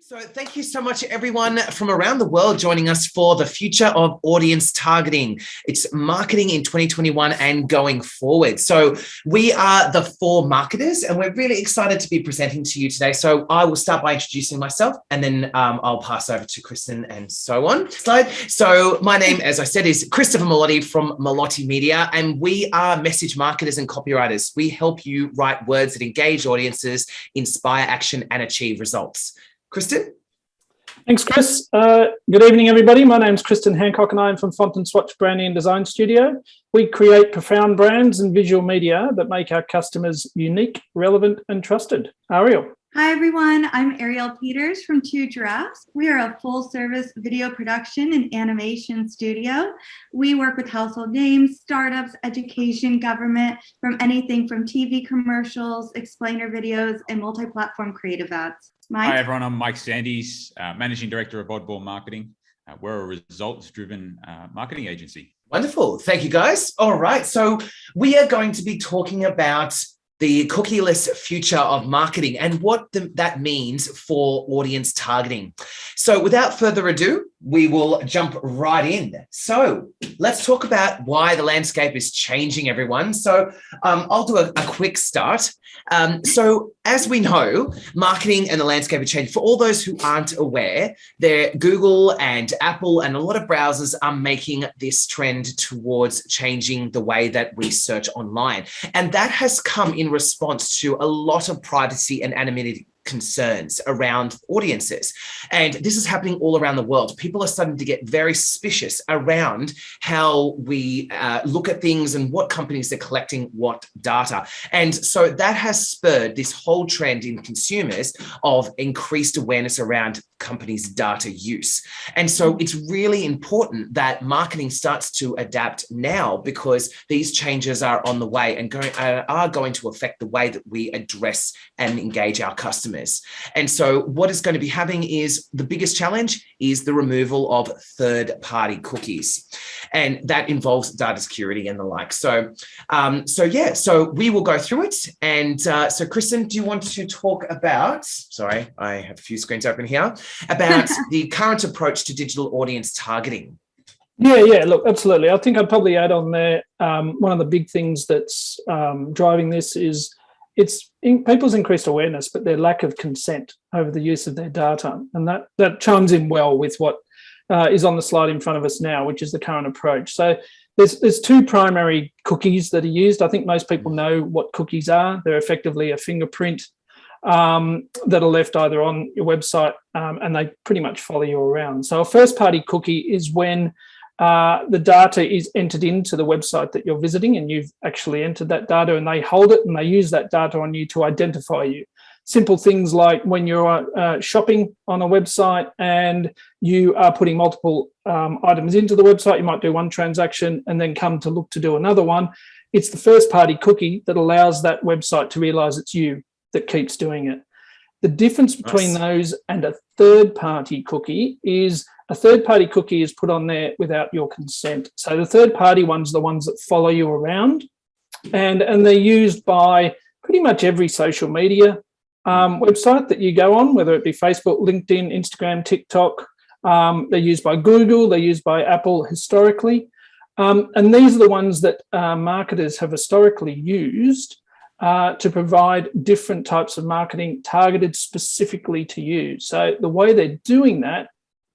So thank you so much, everyone from around the world joining us for the future of audience targeting. It's marketing in 2021 and going forward. So we are the 4 marketers and we're really excited to be presenting to you today. So I will start by introducing myself and then I'll pass over to Kristin and so on. Slide. So my name, as I said, is Kristin Melotti from Melotti Media, and we are message marketers and copywriters. We help you write words that engage audiences, inspire action and achieve results. Kristin? Thanks, Chris. Good evening, everybody. My name's Kristin Hancock and I'm from Font & Swatch Branding and Design Studio. We create profound brands and visual media that make our customers unique, relevant and trusted. Arielle. Hi, everyone. I'm Arielle Peters from Two Giraffes. We are a full-service video production and animation studio. We work with household names, startups, education, government, from anything from TV commercials, explainer videos, and multi-platform creative ads. Mike? Hi, everyone. I'm Mike Sandys, Managing Director of Oddball Marketing. We're a results-driven marketing agency. Wonderful. Thank you, guys. All right. So we are going to be talking about the cookieless future of marketing and what that means for audience targeting. So without further ado, we will jump right in. So let's talk about why the landscape is changing, everyone. So I'll do a quick start. So as we know, marketing and the landscape are changing. For all those who aren't aware, Google and Apple and a lot of browsers are making this trend towards changing the way that we search online. And that has come in response to a lot of privacy and anonymity concerns around audiences. And this is happening all around the world. People are starting to get very suspicious around how we look at things and what companies are collecting what data. And so that has spurred this whole trend in consumers of increased awareness around companies' data use. And so it's really important that marketing starts to adapt now because these changes are on the way and are going to affect the way that we address and engage our customers. And so what is going to be happening is the biggest challenge is the removal of third-party cookies. And that involves data security and the like. So we will go through it. And so Kristin, do you want to talk about, sorry, I have a few screens open here, about the current approach to digital audience targeting? Yeah, look, absolutely. I think I'd probably add on there, one of the big things that's driving this is it's people's increased awareness, but their lack of consent over the use of their data. And that chimes in well with what is on the slide in front of us now, which is the current approach. So there's 2 primary cookies that are used. I think most people know what cookies are. They're effectively a fingerprint that are left either on your website and they pretty much follow you around. So a first-party cookie is when the data is entered into the website that you're visiting and you've actually entered that data and they hold it and they use that data on you to identify you. Simple things like when you're shopping on a website and you are putting multiple items into the website, you might do one transaction and then come to look to do another one. It's the first party cookie that allows that website to realize it's you that keeps doing it. The difference between those and a third party cookie is a third party cookie is put on there without your consent. So the third party ones are the ones that follow you around and they're used by pretty much every social media website that you go on, whether it be Facebook, LinkedIn, Instagram, TikTok. They're used by Google, they're used by Apple historically. And these are the ones that marketers have historically used to provide different types of marketing targeted specifically to you. So the way they're doing that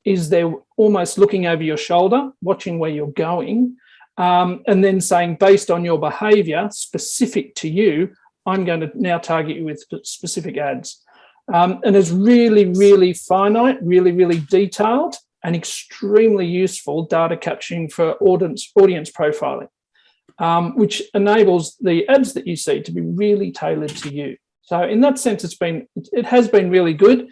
is they're almost looking over your shoulder, watching where you're going, and then saying, based on your behavior specific to you, I'm going to now target you with specific ads. And it's really, really finite, really, really detailed and extremely useful data capturing for audience profiling. Which enables the ads that you see to be really tailored to you. So in that sense, it has been really good,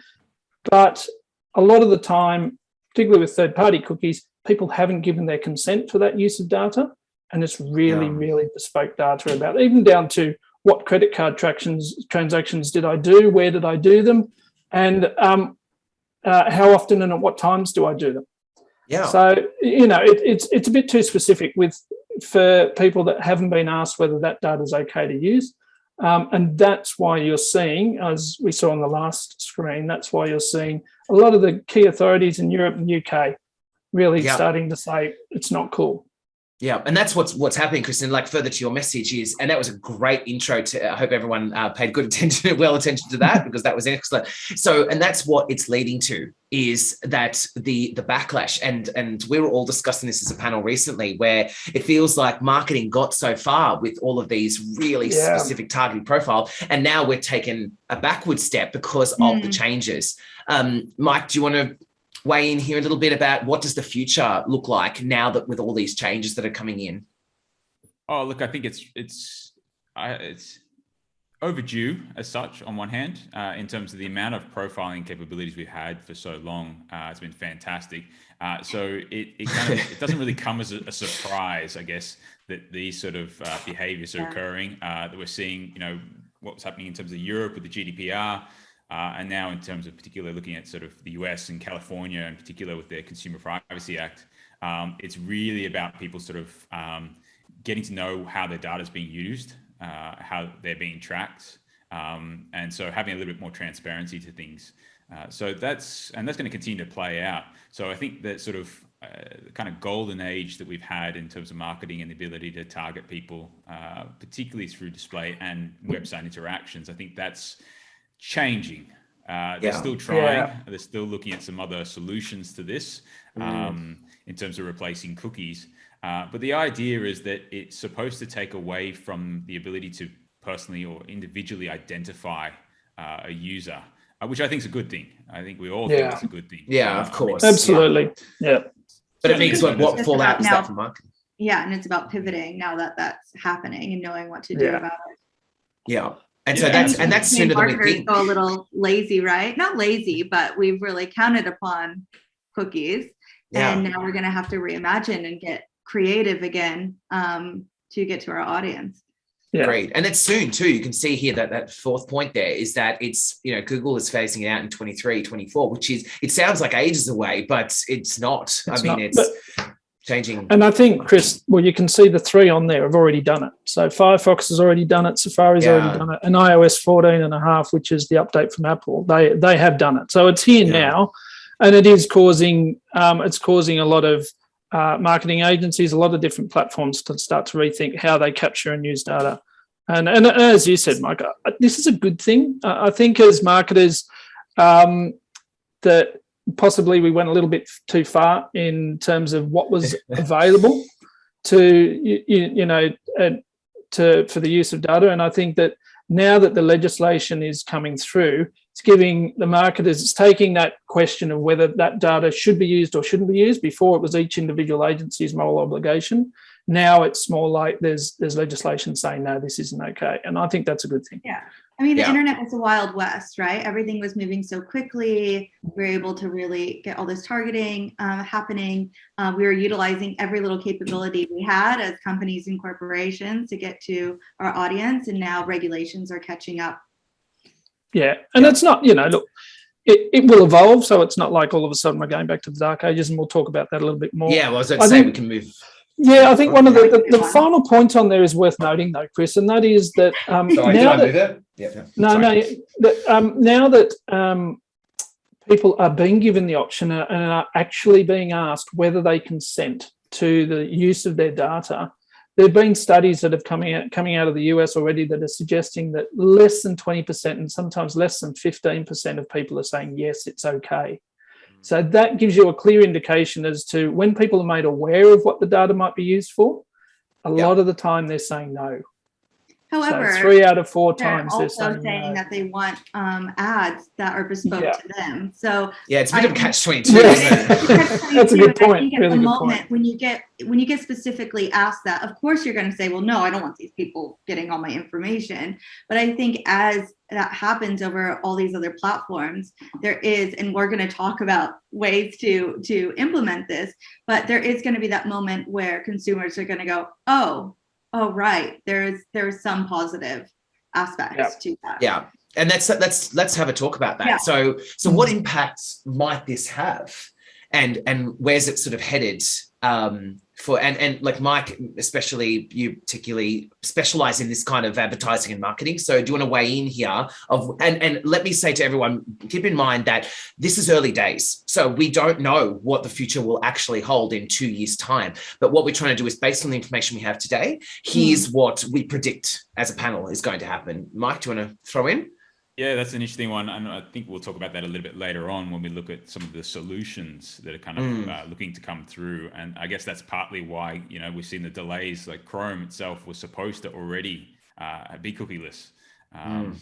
but a lot of the time, particularly with third-party cookies, people haven't given their consent for that use of data, and it's really, really bespoke data about it, even down to what credit card transactions did I do, where did I do them, and how often and at what times do I do them. Yeah. So it's a bit too specific for people that haven't been asked whether that data is okay to use. And that's why you're seeing, as we saw on the last screen, that's why you're seeing a lot of the key authorities in Europe and UK really starting to say it's not cool. Yeah, and that's what's happening, Kristin. Like, further to your message is, and that was a great intro to. I hope everyone paid good attention, well attention to that, because that was excellent. So, and that's what it's leading to, is that the backlash, and we were all discussing this as a panel recently, where it feels like marketing got so far with all of these really specific targeted profile, and now we're taking a backward step because of the changes. Mike, do you want to weigh in here a little bit about what does the future look like now that with all these changes that are coming in? Oh, look, I think it's overdue as such on one hand, in terms of the amount of profiling capabilities we've had for so long. It's been fantastic. So it doesn't really come as a surprise, I guess, that these sort of behaviors are occurring, that we're seeing, what's happening in terms of Europe with the GDPR, and now in terms of particularly looking at sort of the US and California in particular with their Consumer Privacy Act. It's really about people sort of getting to know how their data is being used, how they're being tracked, and so having a little bit more transparency to things. So that's going to continue to play out. So I think that sort of kind of golden age that we've had in terms of marketing and the ability to target people, particularly through display and website interactions, I think that's changing. They're still trying. They're still looking at some other solutions to this in terms of replacing cookies. But the idea is that it's supposed to take away from the ability to personally or individually identify a user, which I think is a good thing. I think we all think it's a good thing. Yeah, of course. Absolutely. Yeah. But it means what fallout is that for marketing? Yeah, and it's about pivoting now that that's happening and knowing what to do about it. Yeah. And so that's sooner than we think. Go a little lazy, right? Not lazy, but we've really counted upon cookies, and now we're going to have to reimagine and get creative again to get to our audience. Yeah. Great. And it's soon too. You can see here that fourth point there is that it's, Google is phasing it out in 23, 24, which is, it sounds like ages away, but it's not. It's changing. And I think, Chris, well, you can see the three on there have already done it. So Firefox has already done it, Safari's already done it, and iOS 14.5, which is the update from Apple, they have done it. So it's here now, and it is causing a lot of marketing agencies, a lot of different platforms to start to rethink how they capture and use data. And as you said, Mike, this is a good thing. I think as marketers, that possibly we went a little bit too far in terms of what was available for the use of data. And I think that now that the legislation is coming through, it's giving the marketers, it's taking that question of whether that data should be used or shouldn't be used. Before, it was each individual agency's moral obligation. Now it's more like there's legislation saying, no, this isn't okay. And I think that's a good thing. Yeah. I mean, the internet was the Wild West, right? Everything was moving so quickly. We were able to really get all this targeting happening. We were utilizing every little capability we had as companies and corporations to get to our audience. And now regulations are catching up. Yeah. And it's not, look, it will evolve. So it's not like all of a sudden we're going back to the dark ages, and we'll talk about that a little bit more. Yeah, well, I was going to say we can move. Yeah, I think one of the final point on there is worth noting, though, Chris, and that is that now that people are being given the option and are actually being asked whether they consent to the use of their data, there have been studies that have coming out of the US already that are suggesting that less than 20% and sometimes less than 15% of people are saying, yes, it's okay. So that gives you a clear indication as to when people are made aware of what the data might be used for, a lot of the time they're saying no. However, so 3 out of 4 times they're also saying no. that they want ads that are bespoke to them. So it's a bit of a catch-22, isn't it? That's a good point. At the moment, when you get specifically asked that, of course you're going to say, well, no, I don't want these people getting all my information. But I think as that happens over all these other platforms, there is, and we're going to talk about ways to implement this, but there is going to be that moment where consumers are going to go, oh, right, there's some positive aspects to that. Yeah. And let's have a talk about that. So what impacts might this have, and where's it sort of headed for and like Mike, especially you particularly specialize in this kind of advertising and marketing. So do you want to weigh in here and let me say to everyone, keep in mind that this is early days. So we don't know what the future will actually hold in 2 years' time. But what we're trying to do is, based on the information we have today, here's what we predict as a panel is going to happen. Mike, do you want to throw in? Yeah, that's an interesting one. And I think we'll talk about that a little bit later on when we look at some of the solutions that are kind of looking to come through. And I guess that's partly why, we've seen the delays. Like Chrome itself was supposed to already be cookieless,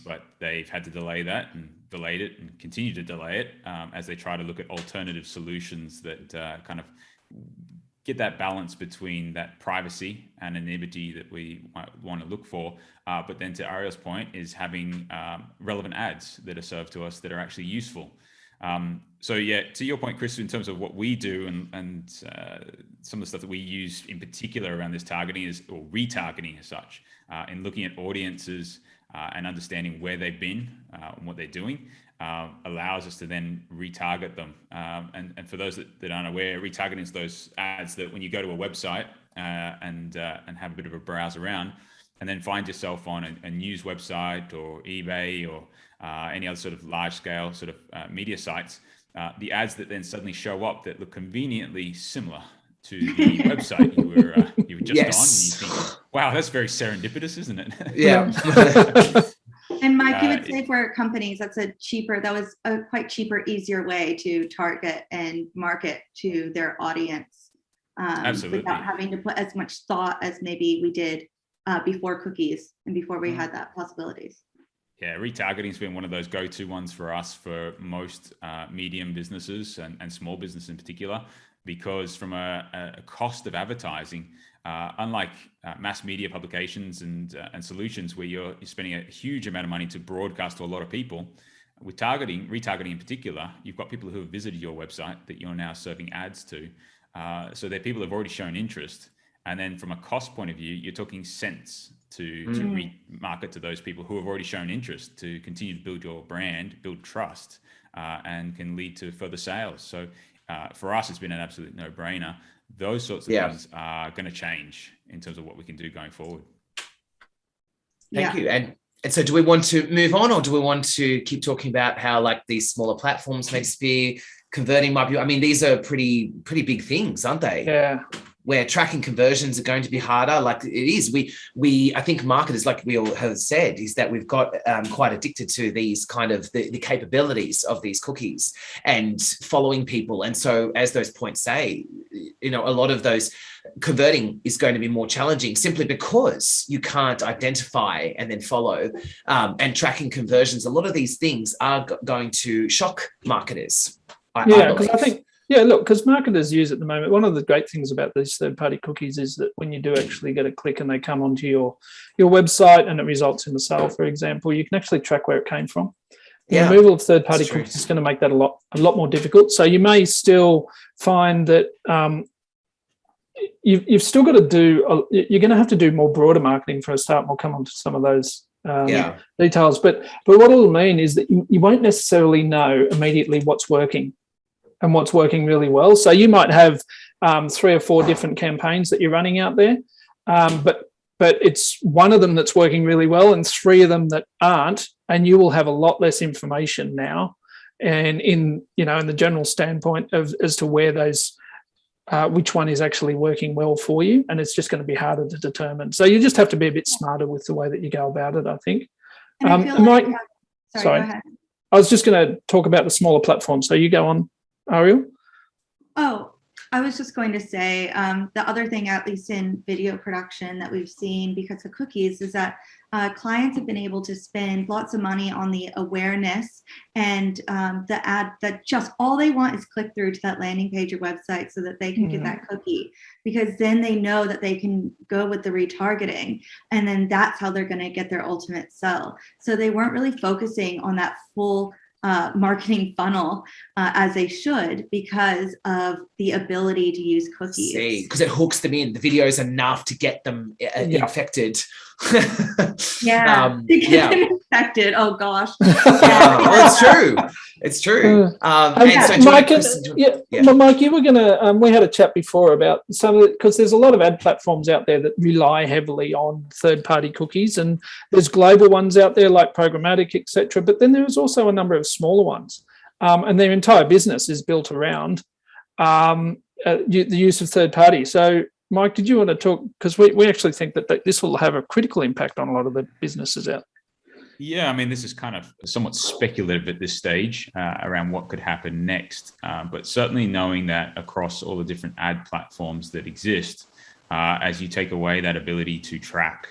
but they've had to delay that and delayed it and continue to delay it as they try to look at alternative solutions that kind of get that balance between that privacy and anonymity that we might want to look for. But then to Arielle's point is having relevant ads that are served to us that are actually useful. So yeah, to your point, Chris, in terms of what we do and some of the stuff that we use in particular around this targeting or retargeting as such, in looking at audiences and understanding where they've been and what they're doing, allows us to then retarget them. And for those that aren't aware, retargeting is those ads that when you go to a website and have a bit of a browse around, and then find yourself on a news website or eBay or any other sort of large scale sort of media sites, the ads that then suddenly show up that look conveniently similar to the website you were just on, and you think, wow, that's very serendipitous, isn't it? Yeah. And Mike, you would say for companies, that was a quite cheaper, easier way to target and market to their audience, Absolutely, without having to put as much thought as maybe we did before cookies and before we had that possibilities. Yeah, retargeting has been one of those go-to ones for us for most medium businesses and small business in particular, because from a cost of advertising, unlike mass media publications and solutions where you're spending a huge amount of money to broadcast to a lot of people, with retargeting in particular, you've got people who have visited your website that you're now serving ads to. So they're people who have already shown interest. And then from a cost point of view, you're talking cents to remarket to those people who have already shown interest to continue to build your brand, build trust, and can lead to further sales. So for us, it's been an absolute no-brainer. Those sorts of things are going to change in terms of what we can do going forward. Thank you. And so do we want to move on, or do we want to keep talking about how like these smaller platforms may be converting might be? I mean, these are pretty big things, aren't they? Yeah. Where tracking conversions are going to be harder. Like it is. I think marketers, like we all have said, is that we've got quite addicted to these kind of the capabilities of these cookies and following people. And so as those points say, a lot of those converting is going to be more challenging simply because you can't identify and then follow, and tracking conversions. A lot of these things are going to shock marketers. Because I think, because marketers use at the moment, one of the great things about these third-party cookies is that when you do actually get a click and they come onto your website and it results in a sale, for example, you can actually track where it came from. The removal of third-party cookies is going to make that a lot more difficult. So you may still find that you've still got to do, you're going to have to do more broader marketing for a start, and we'll come on to some of those details. But what it'll mean is that you won't necessarily know immediately what's working and what's working really well. So you might have 3 or 4 different campaigns that you're running out there, but it's one of them that's working really well and 3 of them that aren't, and you will have a lot less information now, and in the general standpoint of as to where those which one is actually working well for you, and it's just going to be harder to determine. So you just have to be a bit smarter with the way that you go about it, I think. And I feel like, sorry, go ahead. I was just going to talk about the smaller platforms. So you go on, Arielle. Oh, I was just going to say the other thing, at least in video production, that we've seen because of cookies is that clients have been able to spend lots of money on the awareness and the ad that just all they want is click through to that landing page or website so that they can get that cookie, because then they know that they can go with the retargeting, and then that's how they're going to get their ultimate sell. So they weren't really focusing on that full marketing funnel as they should because of the ability to use cookies. Because it hooks them in. The video is enough to get them infected. To get them infected. Oh gosh. Well, it's true. It's true. Mike, Mike, you were gonna. We had a chat before about some of it, because there's a lot of ad platforms out there that rely heavily on third-party cookies, and there's global ones out there like Programmatic, etc. But then there's also a number of smaller ones, and their entire business is built around the use of third party. So, Mike, did you want to talk? Because we actually think that this will have a critical impact on a lot of the businesses out. Yeah, I mean, this is kind of somewhat speculative at this stage around what could happen next. But certainly knowing that across all the different ad platforms that exist, as you take away that ability to track,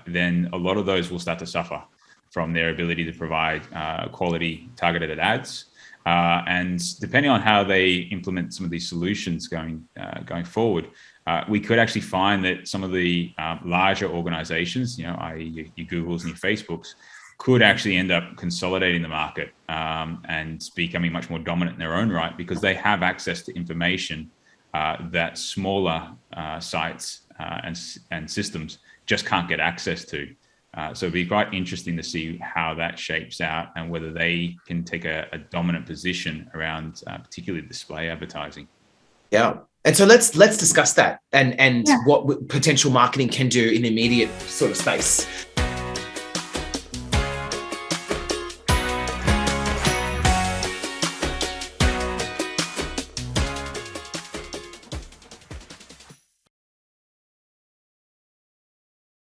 then a lot of those will start to suffer from their ability to provide quality targeted ads. And depending on how they implement some of these solutions going forward, we could actually find that some of the larger organizations, i.e. your Googles and your Facebooks, could actually end up consolidating the market and becoming much more dominant in their own right, because they have access to information that smaller sites and systems just can't get access to. So it'd be quite interesting to see how that shapes out and whether they can take a dominant position around particularly display advertising. Yeah. And so let's discuss that and what potential marketing can do in the immediate sort of space.